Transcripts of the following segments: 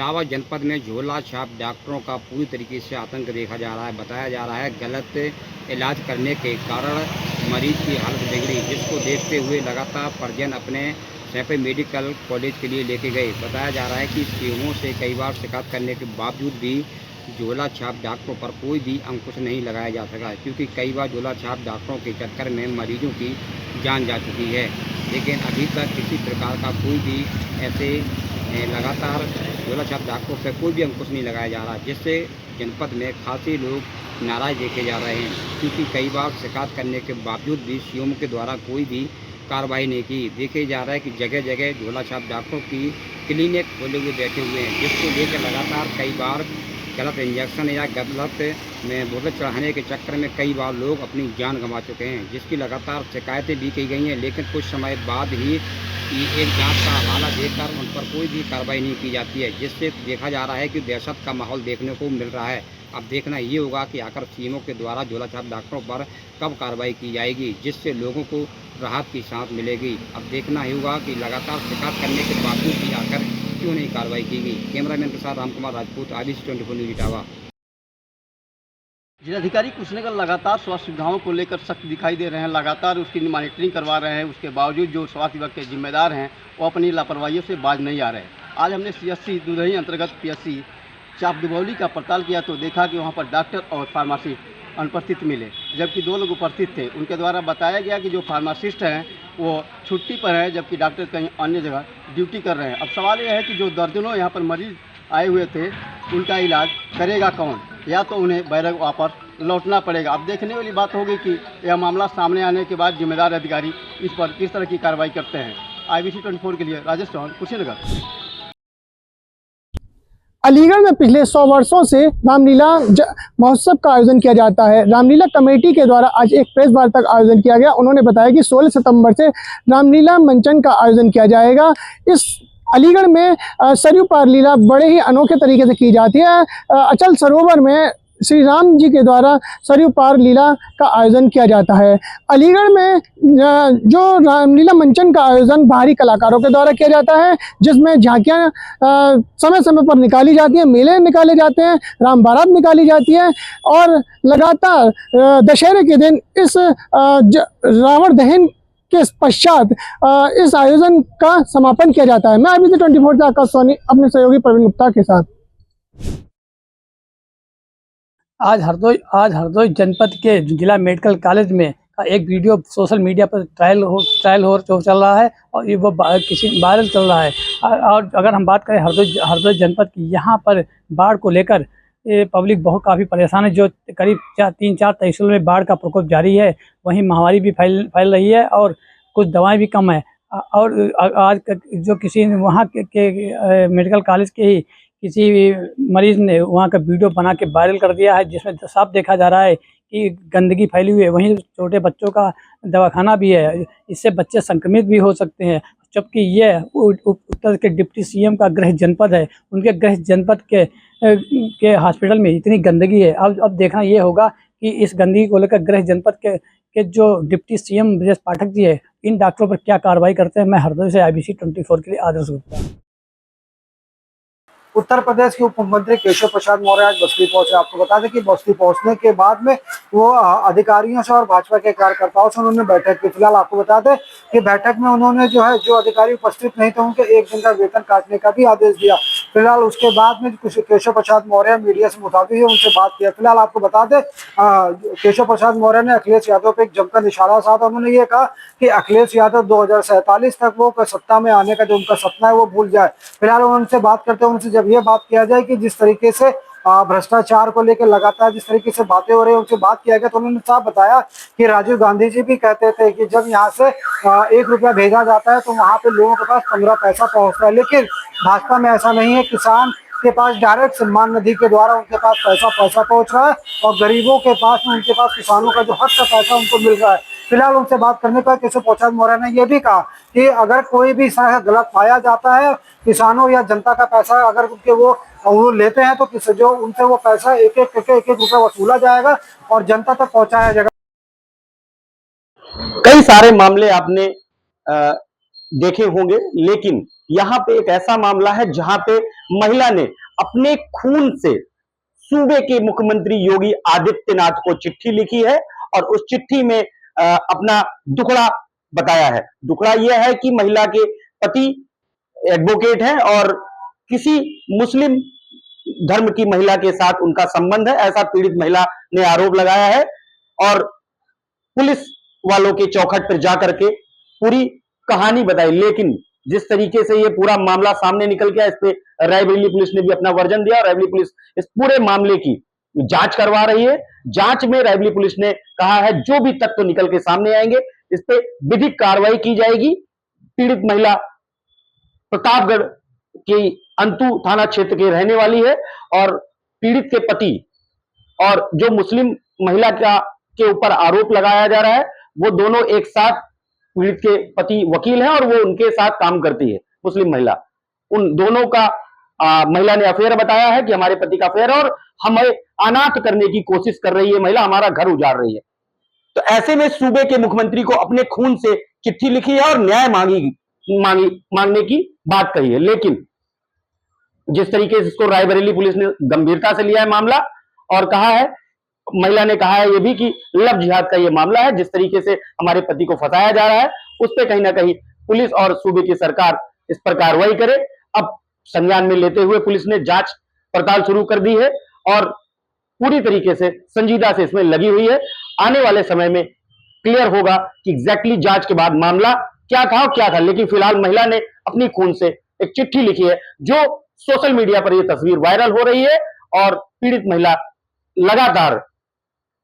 इटावा जनपद में झोला छाप डॉक्टरों का पूरी तरीके से आतंक देखा जा रहा है। बताया जा रहा है गलत इलाज करने के कारण मरीज की हालत बिगड़ी, जिसको देखते हुए लगातार परिजन अपने सैफई मेडिकल कॉलेज के लिए लेके गए। बताया जा रहा है कि सीएमओ से कई बार शिकायत करने के बावजूद भी झोला छाप डॉक्टरों पर कोई भी अंकुश नहीं लगाया जा सका, क्योंकि कई बार झोला छाप डॉक्टरों के चक्कर में मरीजों की जान जा चुकी है। लेकिन अभी तक किसी प्रकार का कोई भी ऐसे लगातार झोला छाप डॉक्टरों पर कोई भी अंकुश नहीं लगाया जा रहा, जिससे जनपद में खासे लोग नाराज देखे जा रहे हैं, क्योंकि कई बार शिकायत करने के बावजूद भी सीएमओ के द्वारा कोई भी कार्रवाई नहीं की। देखे जा रहा है कि जगह जगह झोला छाप डॉक्टरों की क्लिनिक खोले हुए बैठे हुए हैं, जिसको लेकर लगातार कई बार गलत इंजेक्शन या गलत में बोतल चढ़ाने के चक्कर में कई बार लोग अपनी जान गंवा चुके हैं, जिसकी लगातार शिकायतें भी की गई हैं। लेकिन कुछ समय बाद ही एक जांच का हवाला देकर उन पर कोई भी कार्रवाई नहीं की जाती है, जिससे देखा जा रहा है कि दहशत का माहौल देखने को मिल रहा है। अब देखना ये होगा कि आखिर सीएमओ के द्वारा झोला छाप डॉक्टरों पर कब कार्रवाई की जाएगी, जिससे लोगों को राहत की सांस मिलेगी। अब देखना ही होगा कि लगातार शिकायत करने के बावजूद भी आकर क्यों नहीं कार्रवाई की गई। कैमरामैन के साथ रामकुमार राजपूत, IBC 24 न्यूज इटावा। जिलाधिकारी कुशीनगर लगातार स्वास्थ्य सुविधाओं को लेकर सख्त दिखाई दे रहे हैं, लगातार उसकी मॉनिटरिंग करवा रहे हैं। उसके बावजूद जो स्वास्थ्य विभाग के जिम्मेदार हैं वो अपनी लापरवाहियों से बाज नहीं आ रहे। आज हमने CSC दुधही अंतर्गत PSC चाप दुबौली का पड़ताल किया तो देखा कि वहाँ पर डॉक्टर और फार्मासिस्ट अनुपस्थित मिले, जबकि 2 लोग उपस्थित थे। उनके द्वारा बताया गया कि जो फार्मासिस्ट हैं वो छुट्टी पर है, जबकि डॉक्टर कहीं अन्य जगह ड्यूटी कर रहे हैं। अब सवाल यह है कि जो दर्जनों यहाँ पर मरीज आए हुए थे उनका इलाज करेगा कौन, या तो उन्हें बैरक वापस लौटना पड़ेगा। अब देखने वाली बात होगी कि यह मामला सामने आने के बाद जिम्मेदार अधिकारी इस पर किस तरह की कार्रवाई करते हैं। IBC 24 के लिए राजेश चौहान, कुशीनगर। अलीगढ़ में पिछले 100 वर्षों से रामलीला महोत्सव का आयोजन किया जाता है। रामलीला कमेटी के द्वारा आज एक प्रेस वार्ता का आयोजन किया गया। उन्होंने बताया कि 16 सितंबर से रामलीला मंचन का आयोजन किया जाएगा। इस अलीगढ़ में सरयू पार लीला बड़े ही अनोखे तरीके से की जाती है। अचल सरोवर में श्री राम जी के द्वारा सरयू पार लीला का आयोजन किया जाता है। अलीगढ़ में जो रामलीला मंचन का आयोजन बाहरी कलाकारों के द्वारा किया जाता है, जिसमें झांकियाँ समय समय पर निकाली जाती हैं, मेले निकाले जाते हैं, राम बारात निकाली जाती है और लगातार दशहरे के दिन इस रावण दहन के पश्चात इस आयोजन का समापन किया जाता है। मैं IBC 24 से आकाश सोनी अपने सहयोगी प्रवीण गुप्ता के साथ। आज हरदोई जनपद के जिला मेडिकल कॉलेज में एक वीडियो सोशल मीडिया पर ट्रायल हो चल रहा है और ये वो किसी वायरल चल रहा है। और अगर हम बात करें हरदोई जनपद की, यहाँ पर बाढ़ को लेकर पब्लिक काफ़ी परेशान है। जो करीब 3-4 तहसीलों में बाढ़ का प्रकोप जारी है, वहीं महामारी भी फैल रही है और कुछ दवाएं भी कम है। और आज जो किसी वहाँ के मेडिकल कॉलेज के ही किसी मरीज ने वहाँ का वीडियो बना के वायरल कर दिया है, जिसमें साफ देखा जा रहा है कि गंदगी फैली हुई है। वहीं छोटे बच्चों का दवाखाना भी है, इससे बच्चे संक्रमित भी हो सकते हैं। जबकि ये उत्तर के डिप्टी CM का गृह जनपद है, उनके गृह जनपद के हॉस्पिटल में इतनी गंदगी है। अब देखना ये होगा कि इस गंदगी को लेकर गृह जनपद के जो डिप्टी CM ब्रजेश पाठक जी है, इन डॉक्टरों पर क्या कार्रवाई करते हैं। मैं हरदोई से IBC 24 के लिए आदर्श गुप्ता। उत्तर प्रदेश के उप मुख्यमंत्री केशव प्रसाद मौर्य आज बस्ती पहुंचे। आपको बता दें कि बस्ती पहुंचने के बाद में वो अधिकारियों से और भाजपा के कार्यकर्ताओं से उन्होंने बैठक की। फिलहाल आपको बता दें कि बैठक में उन्होंने जो अधिकारी उपस्थित नहीं थे उनके 1 दिन का वेतन काटने का भी आदेश दिया। फिलहाल उसके बाद में केशव प्रसाद मौर्य मीडिया से मुखातिब हुए, उनसे बात किया। फिलहाल आपको बता दें केशव प्रसाद मौर्य ने अखिलेश यादव पर एक जमकर निशाना साधा। उन्होंने ये कहा कि अखिलेश यादव 2047 तक वो सत्ता में आने का जो उनका सपना है वो भूल जाए। फिलहाल उनसे बात करते हैं, उनसे जब ये बात किया जाए कि जिस तरीके से भ्रष्टाचार को लेकर लगातार जिस तरीके से बातें हो रही है, उनसे बात किया गया तो उन्होंने साफ बताया कि राजीव गांधी जी भी कहते थे कि जब यहाँ से 1 रुपया भेजा जाता है तो वहाँ पे लोगों के पास 15 पैसा पहुँचता है। लेकिन भाजपा में ऐसा नहीं है। किसान के पास डायरेक्ट सम्मान निधि के द्वारा उनके पास पैसा पहुँच रहा है और गरीबों के पास में उनके पास किसानों का जो हक का पैसा उनको मिल रहा है। फिलहाल उनसे बात करने पर केशव प्रसाद मौर्य ने यह भी कहा कि अगर कोई भी गलत पाया जाता है, किसानों या जनता का पैसा अगर उनके वो लेते हैं तो जो उनसे वो पैसा एक एक रुपया वसूला जाएगा और जनता तक पहुंचाया जाएगा। कई सारे मामले आपने देखे होंगे, लेकिन यहाँ पे एक ऐसा मामला है जहां पे महिला ने अपने खून से सूबे के मुख्यमंत्री योगी आदित्यनाथ को चिट्ठी लिखी है और उस चिट्ठी में अपना दुखड़ा बताया है। दुखड़ा यह है कि महिला के पति एडवोकेट हैं और किसी मुस्लिम धर्म की महिला के साथ उनका संबंध है, ऐसा पीड़ित महिला ने आरोप लगाया है। और पुलिस वालों के चौखट पर जाकर के पूरी कहानी बताई, लेकिन जिस तरीके से ये पूरा मामला सामने निकल गया, इस पे रायबरेली पुलिस ने भी अपना वर्जन दिया। रायबरेली पुलिस इस पूरे मामले की जांच करवा रही है। जांच में रायबरेली पुलिस ने कहा है जो भी तथ्य निकल के सामने आएंगे इस पे विधिक कार्रवाई की जाएगी। पीड़ित महिला प्रतापगढ़ की अंतु थाना क्षेत्र की रहने वाली है और पीड़ित के पति और जो मुस्लिम महिला के ऊपर आरोप लगाया जा रहा है वो दोनों एक साथ, पीड़ित के पति वकील हैं और वो उनके साथ काम करती है मुस्लिम महिला। उन दोनों का महिला ने अफेयर बताया है कि हमारे पति का अफेयर है और हमें अनाथ करने की कोशिश कर रही है महिला, हमारा घर उजाड़ रही है। तो ऐसे में सूबे के मुख्यमंत्री को अपने खून से चिट्ठी लिखी है और न्याय मांगने की बात कही है। लेकिन जिस तरीके से इसको रायबरेली पुलिस ने गंभीरता से लिया है मामला और कहा है, महिला ने कहा है ये भी कि लव जिहाद का ये मामला है, जिस तरीके से हमारे पति को फंसाया जा रहा है उस पर कहीं ना कहीं पुलिस और सूबे की सरकार इस पर कार्रवाई करे। अब संज्ञान में लेते हुए पुलिस ने जांच पड़ताल शुरू कर दी है और पूरी तरीके से संजीदा से इसमें लगी हुई है। आने वाले समय में क्लियर होगा कि एग्जैक्टली जांच के बाद मामला क्या था, लेकिन फिलहाल महिला ने अपनी खून से एक चिट्ठी लिखी है जो सोशल मीडिया पर यह तस्वीर वायरल हो रही है और पीड़ित महिला लगातार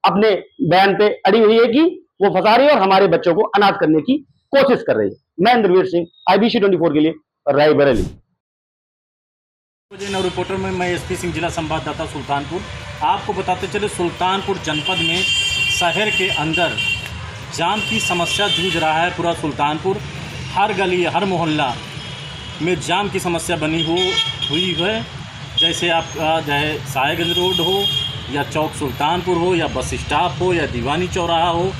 अपने बयान पे अड़ी हुई है कि वो फंसा रही है और हमारे बच्चों को अनाथ करने की कोशिश कर रही है। मैं इंद्रवीर सिंह, IBC 24 के लिए रायबरेली। रिपोर्टर में मैं SP सिंह, जिला संवाददाता सुल्तानपुर। आपको बताते चले सुल्तानपुर जनपद में शहर के अंदर जाम की समस्या जूझ रहा है पूरा सुल्तानपुर। हर गली हर मोहल्ला में जाम की समस्या बनी हुई है। जैसे आपका चाहे साहेगंज रोड हो या चौक सुल्तानपुर हो या बस स्टॉप हो या दीवानी चौराहा हो,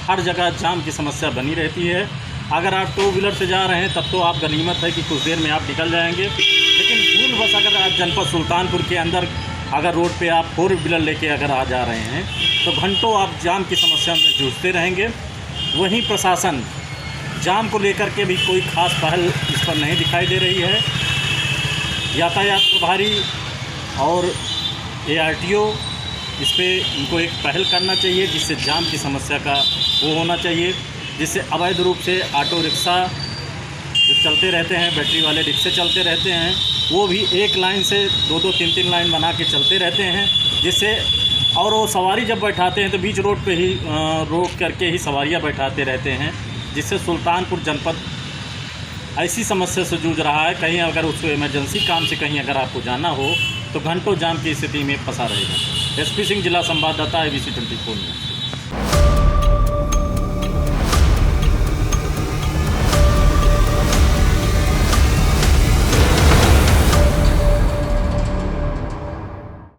हर जगह जाम की समस्या बनी रहती है। अगर आप 2 व्हीलर से जा रहे हैं तब तो आप गनीमत है कि कुछ देर में आप निकल जाएंगे, लेकिन भूलवश अगर आप जनपद सुल्तानपुर के अंदर अगर रोड पे आप 4 व्हीलर लेके अगर आ जा रहे हैं तो घंटों आप जाम की समस्या में जूझते रहेंगे। वहीं प्रशासन जाम को लेकर के भी कोई खास पहल इस पर नहीं दिखाई दे रही है। यातायात प्रभारी और ARTO इस पे इनको एक पहल करना चाहिए जिससे जाम की समस्या का वो होना चाहिए, जिससे अवैध रूप से ऑटो रिक्शा जो चलते रहते हैं, बैटरी वाले रिक्शे चलते रहते हैं, वो भी एक लाइन से 2-2, 3-3 लाइन बना के चलते रहते हैं, जिससे और वो सवारी जब बैठाते हैं तो बीच रोड पे ही रोक करके ही सवारियां बैठाते रहते हैं, जिससे सुल्तानपुर जनपद ऐसी समस्या से जूझ रहा है। कहीं अगर उसको इमरजेंसी काम से कहीं अगर आपको जाना हो तो घंटों जाम की स्थिति में फंसा रहेगा। SP सिंह, जिला संवाददाता, IBC 24 में।